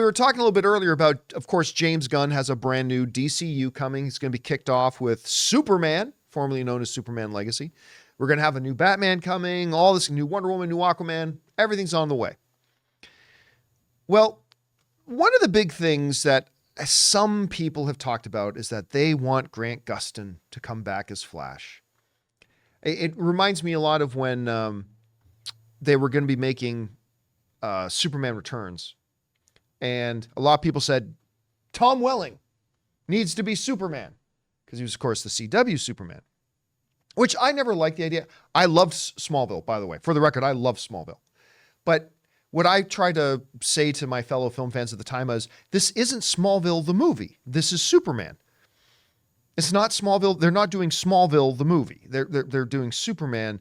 we were talking a little bit earlier about, of course, James Gunn has a brand new DCU coming. It's going to be kicked off with Superman, formerly known as Superman Legacy. We're going to have a new Batman coming, all this new Wonder Woman, new Aquaman. Everything's on the way. Well, one of the big things that some people have talked about is that they want Grant Gustin to come back as Flash. It reminds me a lot of when they were going to be making Superman Returns. And a lot of people said, Tom Welling needs to be Superman. Because he was, of course, the CW Superman. Which I never liked the idea. I loved Smallville, by the way. For the record, I love Smallville. But what I tried to say to my fellow film fans at the time was, this isn't Smallville the movie. This is Superman. It's not Smallville. They're not doing Smallville the movie. They're doing Superman.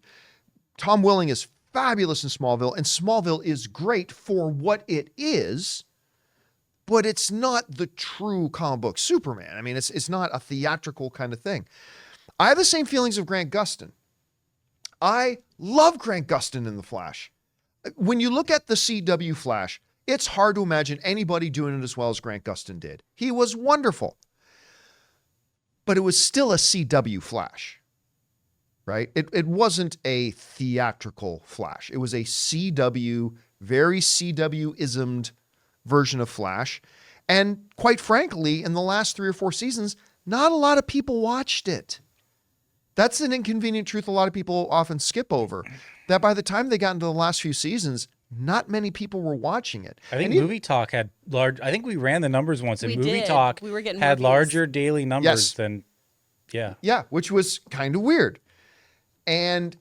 Tom Welling is fabulous in Smallville, and Smallville is great for what it is, but it's not the true comic book Superman. I mean, it's not a theatrical kind of thing. I have the same feelings of Grant Gustin. I love Grant Gustin in The Flash. When you look at the CW Flash, it's hard to imagine anybody doing it as well as Grant Gustin did. He was wonderful. But it was still a CW Flash, right? It wasn't a theatrical Flash. It was a CW, very CW-ismed version of Flash. And quite frankly, in the last 3 or 4 seasons, not a lot of people watched it. That's an inconvenient truth a lot of people often skip over. That by the time they got into the last few seasons, not many people were watching it. I think Movie Talk had large. I think we ran the numbers once, and Movie did. Talk We were getting had more views. larger daily numbers than, yeah. Yeah, which was kind of weird. And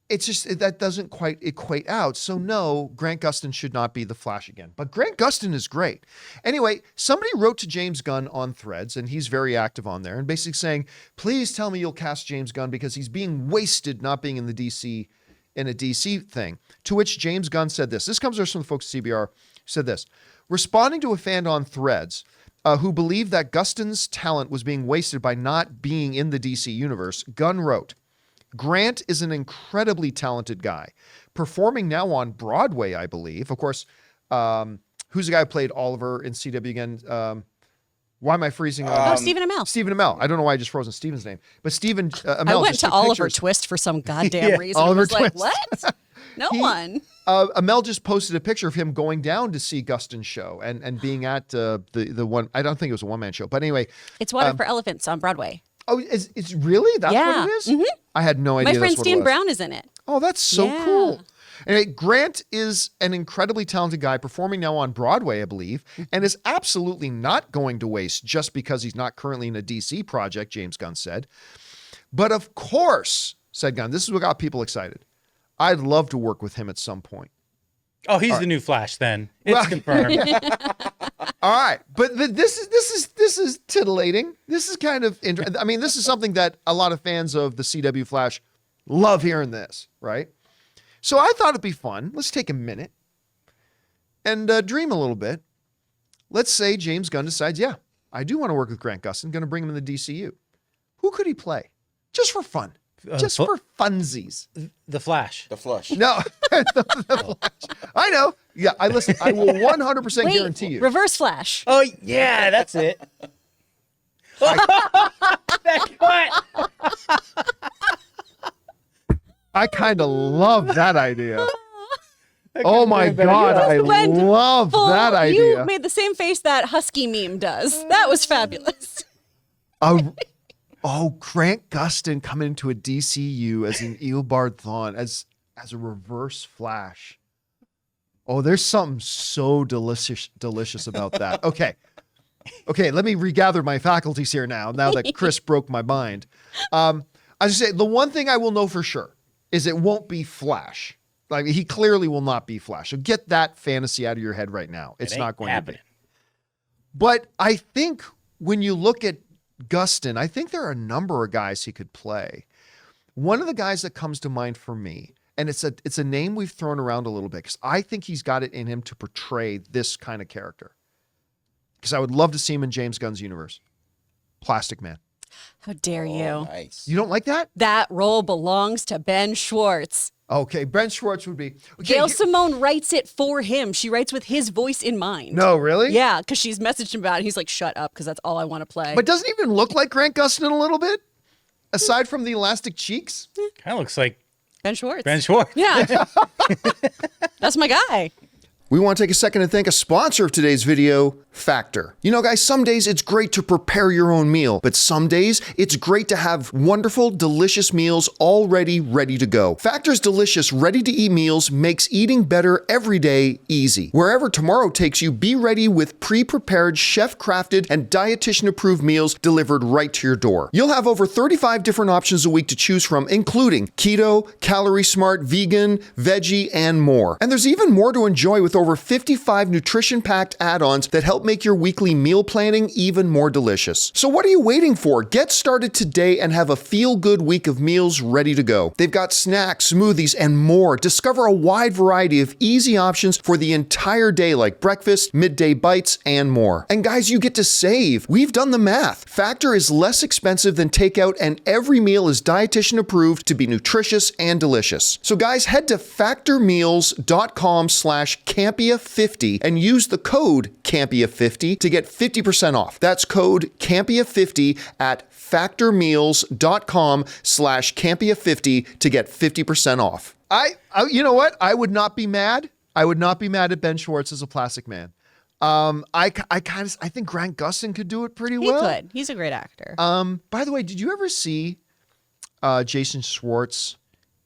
it's just, that doesn't quite equate out. So no, Grant Gustin should not be the Flash again. But Grant Gustin is great. Anyway, somebody wrote to James Gunn on Threads, and he's very active on there, and basically saying, please tell me you'll cast James Gunn because he's being wasted not being in a DC thing. To which James Gunn said this. This comes from the folks at CBR, said this. Responding to a fan on Threads who believed that Gustin's talent was being wasted by not being in the DC universe, Gunn wrote, Grant is an incredibly talented guy, performing now on Broadway, I believe. Of course, who's the guy who played Oliver in CW again? Why am I freezing? Stephen Amell. Stephen Amell. I don't know why I just froze on Stephen's name, but Stephen Amell. I went just to took Oliver pictures. Twist for some goddamn reason. Oliver I was like, Twist. what? No one. Amell just posted a picture of him going down to see Gustin's show and being at the one. I don't think it was a one-man show, but anyway. It's Water for Elephants on Broadway. Oh, it's really? That's Yeah. what it is? Mhm. I had no idea My friend that's what it Stan was. Brown is in it. Oh, that's so Yeah. cool. Anyway, Grant is an incredibly talented guy performing now on Broadway, I believe, and is absolutely not going to waste just because he's not currently in a DC project, James Gunn said. But of course, said Gunn, this is what got people excited. I'd love to work with him at some point. Oh, he's the new Flash then. It's confirmed. All right, but this is titillating. This is kind of interesting. I mean, this is something that a lot of fans of the CW Flash love hearing this, right? So I thought it'd be fun. Let's take a minute and dream a little bit. Let's say James Gunn decides, yeah, I do want to work with Grant Gustin. Going to bring him in the DCU. Who could he play? Just for fun. Just for funsies. The Flash. The Flush. No, the Flash. I know. Yeah, I listen. I will 100% guarantee you. Reverse Flash. Oh, yeah, that's it. I kind of love that idea. Oh my God, I love that idea. You made the same face that Husky meme does. That was fabulous. Grant Gustin coming into a DCU as an Eobard Thawne, as a reverse Flash. Oh, there's something so delicious about that. Okay, let me regather my faculties here now that Chris broke my mind. As I say, the one thing I will know for sure is it won't be Flash. Like, he clearly will not be Flash. So get that fantasy out of your head right now. It's not going to be. But I think when you look at Gustin, I think there are a number of guys he could play. One of the guys that comes to mind for me, and it's a name we've thrown around a little bit, because I think he's got it in him to portray this kind of character. Because I would love to see him in James Gunn's universe. Plastic Man. How dare you? Nice. You don't like that? That role belongs to Ben Schwartz. Okay, Ben Schwartz would be. Okay, Gail Simone writes it for him. She writes with his voice in mind. No, really? Yeah, because she's messaged him about it. He's like, shut up, because that's all I want to play. But doesn't he even look like Grant Gustin a little bit? Aside from the elastic cheeks? Kind of looks like Ben Schwartz. Ben Schwartz. Yeah. That's my guy. We want to take a second to thank a sponsor of today's video, Factor. You know, guys, some days it's great to prepare your own meal, but some days it's great to have wonderful, delicious meals already ready to go. Factor's delicious, ready-to-eat meals makes eating better every day easy. Wherever tomorrow takes you, be ready with pre-prepared, chef-crafted, and dietitian-approved meals delivered right to your door. You'll have over 35 different options a week to choose from, including keto, calorie smart, vegan, veggie, and more. And there's even more to enjoy with over 55 nutrition-packed add-ons that help make your weekly meal planning even more delicious. So what are you waiting for? Get started today and have a feel-good week of meals ready to go. They've got snacks, smoothies, and more. Discover a wide variety of easy options for the entire day, like breakfast, midday bites, and more. And guys, you get to save. We've done the math. Factor is less expensive than takeout, and every meal is dietitian approved to be nutritious and delicious. So guys, head to factormeals.com/Campea50 and use the code Campea50 to get 50% off. That's code Campea50 at factormeals.com/Campea50 to get 50% off. You know what? I would not be mad. I would not be mad at Ben Schwartz as a plastic man. I think Grant Gustin could do it pretty well. He could. He's a great actor. By the way, did you ever see Jason Schwartz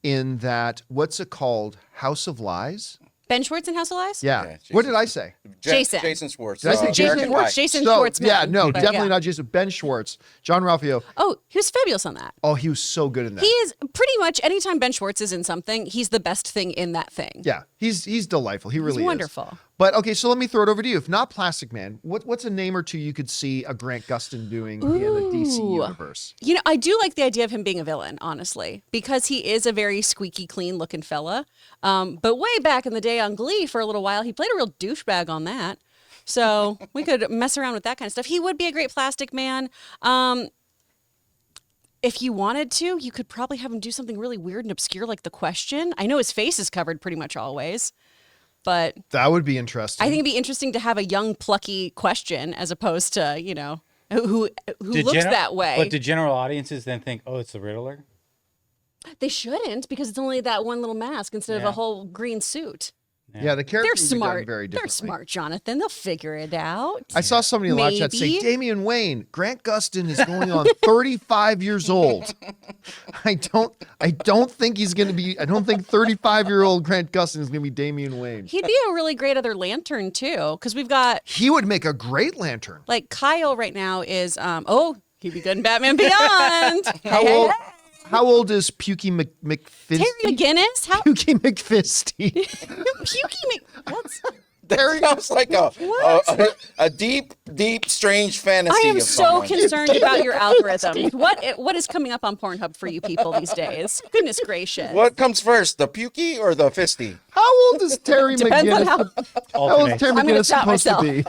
in that, what's it called? House of Lies? Ben Schwartz in House of Lies? Yeah. What did I say? Jason Schwartz. Did I say Jason Jason Schwartz? Jason So, Schwartzman. yeah, no, But definitely yeah. not Jason. Ben Schwartz. John Ralphio. Oh, he was fabulous on that. Oh, he was so good in that. He is pretty much anytime Ben Schwartz is in something, he's the best thing in that thing. Yeah, he's delightful. He really is. Wonderful. But okay, so let me throw it over to you. If not Plastic Man, what's a name or two you could see a Grant Gustin doing in the DC universe? You know, I do like the idea of him being a villain, honestly, because he is a very squeaky clean looking fella. But way back in the day on Glee for a little while, he played a real douchebag on that. So we could mess around with that kind of stuff. He would be a great Plastic Man. If you wanted to, you could probably have him do something really weird and obscure like The Question. I know his face is covered pretty much always, but That would be interesting. I think it'd be interesting to have a young, plucky Question as opposed to, you know, who looks that way. But do general audiences then think, oh, it's the Riddler? They shouldn't, because it's only that one little mask instead of Yeah. a whole green suit. Yeah, the character They're would be done smart. very They're differently. smart, Jonathan. They'll figure it out. I saw somebody in the live chat say, Maybe. Damian Wayne, Grant Gustin is going on 35 years old. I don't think he's going to be, I don't think 35-year-old Grant Gustin is going to be Damian Wayne. He'd be a really great other Lantern, too, because we've got, He would make a great Lantern. like, Kyle right now is, he'd be good in Batman Beyond. How old is Pukey McFisty? Terry McGinnis? How? Pukey McFisty. What's... That sounds like a deep, strange fantasy. I am of so someone. concerned about your algorithm. What is coming up on Pornhub for you people these days? Goodness gracious. What comes first, the pukey or the fisty? How old is Terry Depends on McGinnis? how... How old is Terry I'm gonna McGinnis stop supposed to be?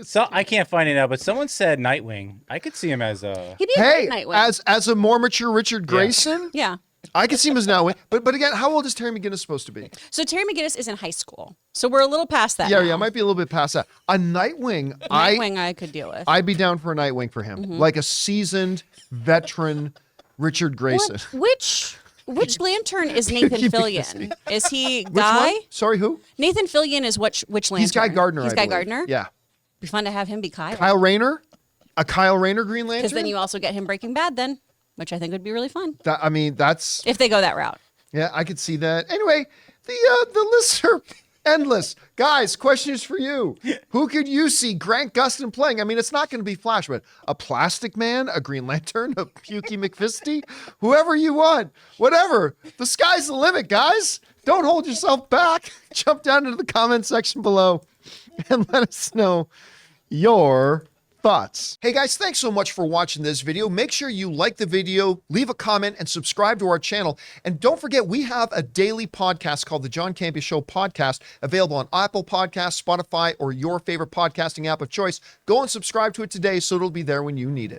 So I can't find it now, but someone said Nightwing. I could see him as a. He'd be a Hey, great Nightwing. as a more mature Richard Grayson, Yeah. I can see him as Nightwing. But again, how old is Terry McGinnis supposed to be? So Terry McGinnis is in high school. So we're a little past that. Yeah, now. yeah, might be a little bit past that. A Nightwing, Nightwing I could deal with. I'd be down for a Nightwing for him, like a seasoned veteran Richard Grayson. Which Lantern is Nathan Keep me Fillion? Is he Which Guy? one? Sorry, who? Nathan Fillion is which Lantern? He's Guy Gardner. He's I Guy believe. Gardner? Yeah. Be fun to have him be Kyle. Kyle Rayner, a Kyle Rayner Green Lantern. Because then you also get him Breaking Bad then, which I think would be really fun. That's If they go that route. yeah, I could see that. Anyway, the lists are endless. Guys, question is for you. Who could you see Grant Gustin playing? I mean, it's not going to be Flash, but a Plastic Man, a Green Lantern, a Pukey McFisty, whoever you want, whatever. The sky's the limit, guys. Don't hold yourself back. Jump down into the comment section below and let us know your thoughts. Hey guys, thanks so much for watching this video. Make sure you like the video, leave a comment, and subscribe to our channel. And don't forget, we have a daily podcast called the John Campea Show podcast, available on Apple Podcasts, Spotify, or your favorite podcasting app of choice. Go and subscribe to it today so it'll be there when you need it.